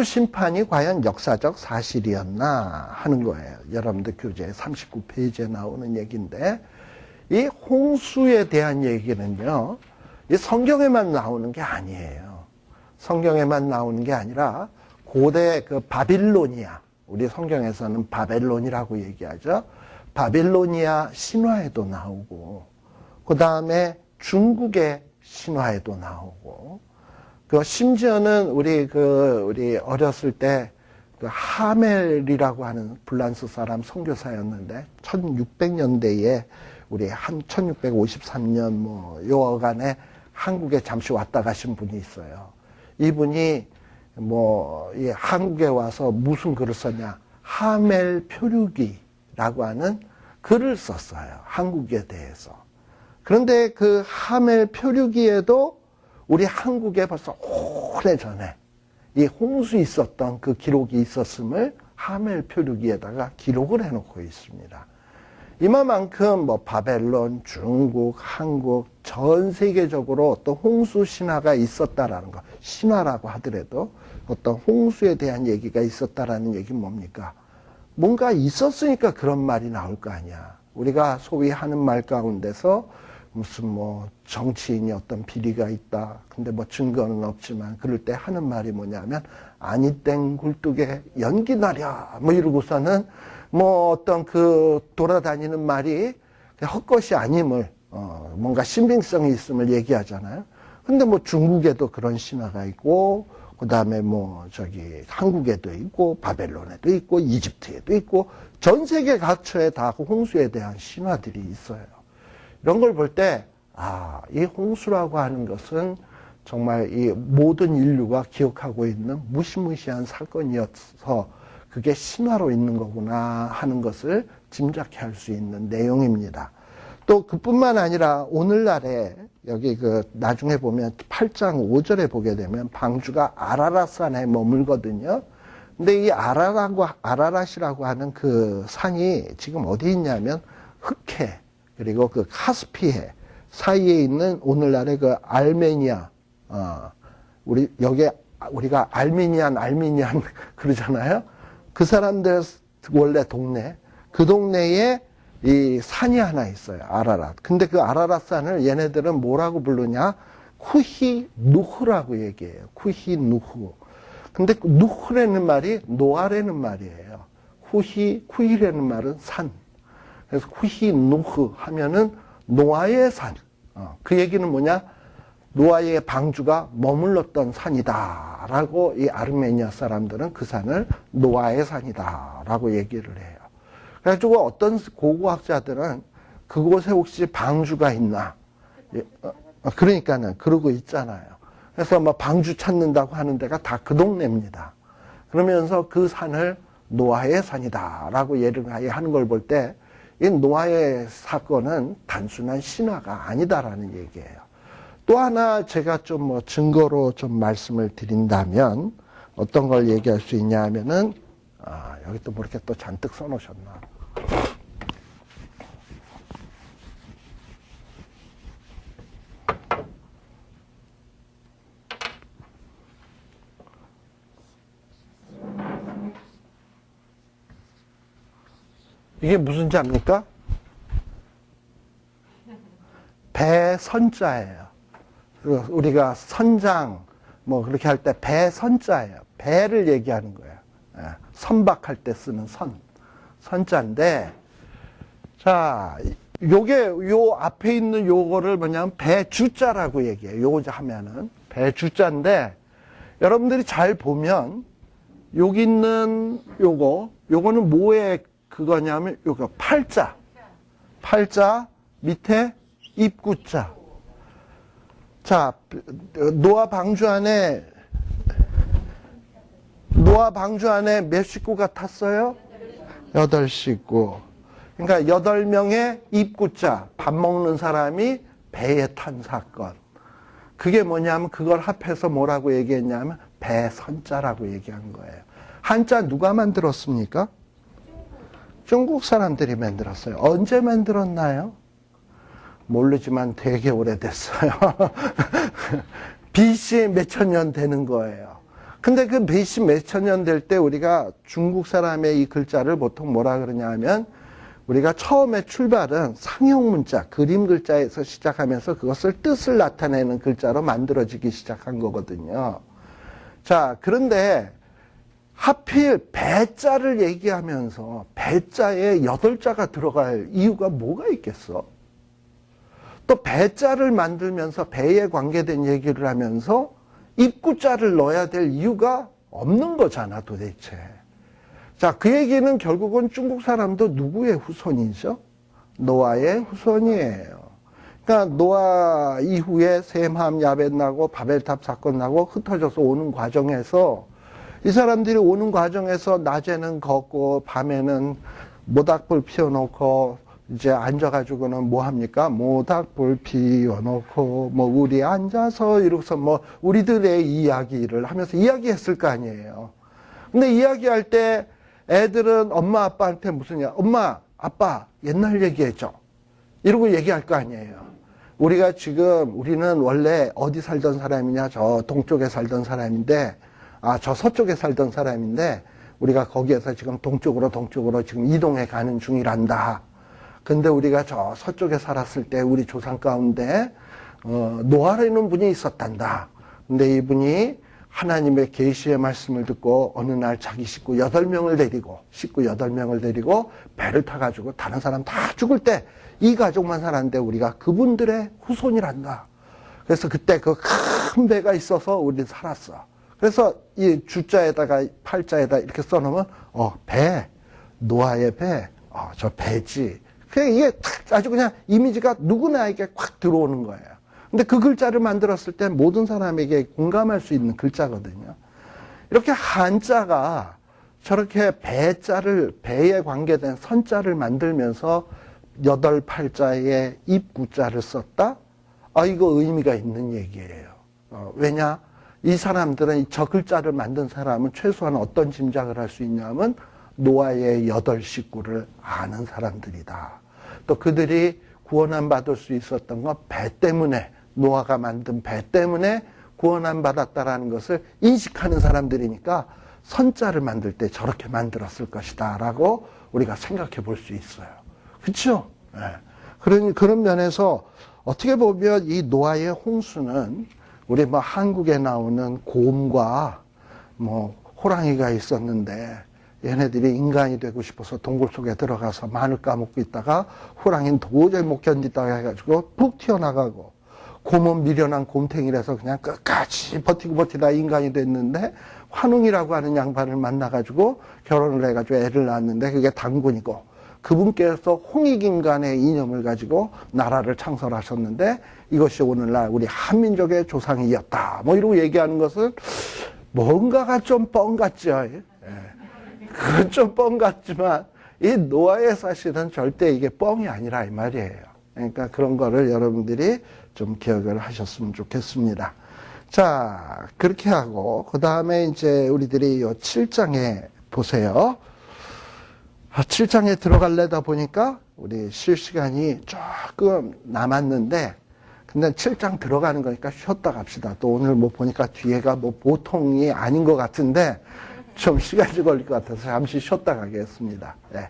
심판이 과연 역사적 사실이었나 하는 거예요. 여러분들 교재 39페이지에 나오는 얘기인데 이 홍수에 대한 얘기는요. 이 성경에만 나오는 게 아니에요. 성경에만 나오는 게 아니라 고대 그 바빌로니아 우리 성경에서는 바벨론이라고 얘기하죠. 바빌로니아 신화에도 나오고, 그 다음에 중국의 신화에도 나오고, 그 심지어는 우리 어렸을 때 그 하멜이라고 하는 불란스 사람 선교사였는데 1600년대에 우리 한 1653년 뭐 요어간에 한국에 잠시 왔다 가신 분이 있어요. 이분이 뭐 이 한국에 와서 무슨 글을 썼냐? 하멜 표류기라고 하는 글을 썼어요. 한국에 대해서. 그런데 그 하멜 표류기에도 우리 한국에 벌써 오래전에 이 홍수 있었던 그 기록이 있었음을 하멜 표류기에다가 기록을 해놓고 있습니다. 이만큼 뭐 바벨론, 중국, 한국 전 세계적으로 어떤 홍수 신화가 있었다라는 거, 신화라고 하더라도 어떤 홍수에 대한 얘기가 있었다라는 얘기는 뭡니까? 뭔가 있었으니까 그런 말이 나올 거 아니야. 우리가 소위 하는 말 가운데서 무슨 뭐 정치인이 어떤 비리가 있다. 근데 뭐 증거는 없지만 그럴 때 하는 말이 뭐냐면 아니땡 굴뚝에 연기 나랴 뭐 이러고서는 뭐 어떤 그 돌아다니는 말이 헛것이 아님을 뭔가 신빙성이 있음을 얘기하잖아요. 근데 뭐 중국에도 그런 신화가 있고 그 다음에 뭐 한국에도 있고 바벨론에도 있고 이집트에도 있고 전 세계 각처에 다 홍수에 대한 신화들이 있어요. 이런 걸 볼 때, 이 홍수라고 하는 것은 정말 이 모든 인류가 기억하고 있는 무시무시한 사건이어서 그게 신화로 있는 거구나 하는 것을 짐작해 할 수 있는 내용입니다. 또 그뿐만 아니라 오늘날에 여기 나중에 보면 8장 5절에 보게 되면 방주가 아라랏산에 머물거든요. 근데 이 아라랏이라고 하는 그 산이 지금 어디 있냐면 흑해, 그리고 그 카스피해 사이에 있는 오늘날의 그 알메니아, 우리가 알미니안 그러잖아요. 그 사람들 원래 동네, 그 동네에 이 산이 하나 있어요. 아라랏. 근데 그 아라랏 산을 얘네들은 뭐라고 부르냐? 쿠히누흐라고 얘기해요. 쿠히누흐. 근데 누흐라는 말이 노아라는 말이에요. 쿠히라는 말은 산. 그래서 쿠히누흐 하면은 노아의 산. 그 얘기는 뭐냐? 노아의 방주가 머물렀던 산이다. 라고 이 아르메니아 사람들은 그 산을 노아의 산이다. 라고 얘기를 해요. 그래가지고 어떤 고고학자들은 그곳에 혹시 방주가 있나? 그러니까는 그러고 있잖아요. 그래서 뭐 방주 찾는다고 하는 데가 다 그 동네입니다. 그러면서 그 산을 노아의 산이다. 라고 예를 하는 걸 볼 때 이 노아의 사건은 단순한 신화가 아니다라는 얘기예요. 또 하나 제가 좀 뭐 증거로 좀 말씀을 드린다면 어떤 걸 얘기할 수 있냐 하면은 여기 또 뭐 이렇게 또 잔뜩 써놓으셨나. 이게 무슨 자입니까? 배선자예요. 우리가 선장 뭐 그렇게 할 때 배선자예요. 배를 얘기하는 거예요. 선박할 때 쓰는 선자인데, 자, 요 앞에 있는 요거를 뭐냐면 배주자라고 얘기해요. 요거 하면은 배주자인데, 여러분들이 잘 보면 여기 있는 요거는 뭐의 그거냐면 요거 팔자 밑에 입구자. 자, 노아 방주 안에 몇 식구가 탔어요? 8식구. 그러니까 8명의 입구자, 밥 먹는 사람이 배에 탄 사건. 그게 뭐냐면 그걸 합해서 뭐라고 얘기했냐면 배선자라고 얘기한 거예요. 한자 누가 만들었습니까? 중국 사람들이 만들었어요. 언제 만들었나요? 모르지만 되게 오래됐어요. BC 몇천 년 되는 거예요. 근데 그 BC 몇천 년 될 때 우리가 중국 사람의 이 글자를 보통 뭐라 그러냐 하면 우리가 처음에 출발은 상형 문자, 그림 글자에서 시작하면서 그것을 뜻을 나타내는 글자로 만들어지기 시작한 거거든요. 자, 그런데 하필 배자를 얘기하면서 배자에 8자가 들어갈 이유가 뭐가 있겠어? 또 배자를 만들면서 배에 관계된 얘기를 하면서 입구자를 넣어야 될 이유가 없는 거잖아, 도대체. 자, 그 얘기는 결국은 중국 사람도 누구의 후손이죠? 노아의 후손이에요. 그러니까 노아 이후에 셈함, 야벳 나고 바벨탑 사건 나고 흩어져서 오는 과정에서 이 사람들이 오는 과정에서 낮에는 걷고 밤에는 모닥불 피워놓고 이제 앉아가지고는 뭐 합니까? 모닥불 피워놓고 뭐 우리 앉아서 이러고서 뭐 우리들의 이야기를 하면서 이야기했을 거 아니에요. 근데 이야기할 때 애들은 엄마 아빠한테 무슨 이야? 엄마 아빠 옛날 얘기해줘. 이러고 얘기할 거 아니에요. 우리가 지금 우리는 원래 어디 살던 사람이냐? 저 동쪽에 살던 사람인데 저 서쪽에 살던 사람인데 우리가 거기에서 지금 동쪽으로 지금 이동해 가는 중이란다. 근데 우리가 저 서쪽에 살았을 때 우리 조상 가운데 노아라는 분이 있었단다. 근데 이분이 하나님의 계시의 말씀을 듣고 어느 날 자기 식구 8명을 데리고 배를 타가지고 다른 사람 다 죽을 때 이 가족만 살았는데 우리가 그분들의 후손이란다. 그래서 그때 그 큰 배가 있어서 우리는 살았어. 그래서 이 주자에다가 팔자에다 이렇게 써놓으면 배, 노아의 배, 저 배지. 그냥 이게 아주 그냥 이미지가 누구나에게 콱 들어오는 거예요. 근데 그 글자를 만들었을 때 모든 사람에게 공감할 수 있는 글자거든요. 이렇게 한자가 저렇게 배자를, 배에 관계된 선자를 만들면서 8팔자에 입구자를 썼다? 이거 의미가 있는 얘기예요. 왜냐? 이 사람들은 저 글자를 만든 사람은 최소한 어떤 짐작을 할 수 있냐면 노아의 8식구를 아는 사람들이다. 또 그들이 구원함 받을 수 있었던 건 배 때문에, 노아가 만든 배 때문에 구원함 받았다라는 것을 인식하는 사람들이니까 선자를 만들 때 저렇게 만들었을 것이다 라고 우리가 생각해 볼 수 있어요. 그렇죠? 네. 그런 면에서 어떻게 보면 이 노아의 홍수는 우리 뭐 한국에 나오는 곰과 뭐 호랑이가 있었는데 얘네들이 인간이 되고 싶어서 동굴 속에 들어가서 마늘 까먹고 있다가 호랑이는 도저히 못 견디다가 해가지고 푹 튀어나가고 곰은 미련한 곰탱이라서 그냥 끝까지 버티다 인간이 됐는데 환웅이라고 하는 양반을 만나가지고 결혼을 해가지고 애를 낳았는데 그게 단군이고 그분께서 홍익인간의 이념을 가지고 나라를 창설하셨는데 이것이 오늘날 우리 한민족의 조상이었다. 뭐 이러고 얘기하는 것은 뭔가가 좀 뻥 같죠. 그건 좀 뻥 같지만 이 노아의 사실은 절대 이게 뻥이 아니라 이 말이에요. 그러니까 그런 거를 여러분들이 좀 기억을 하셨으면 좋겠습니다. 자, 그렇게 하고 그 다음에 이제 우리들이 이 7장에 보세요. 7장에 들어가려다 보니까 우리 쉴 시간이 조금 남았는데 근데 7장 들어가는 거니까 쉬었다 갑시다. 또 오늘 뭐 보니까 뒤에가 뭐 보통이 아닌 것 같은데 좀 시간이 걸릴 것 같아서 잠시 쉬었다 가겠습니다. 네.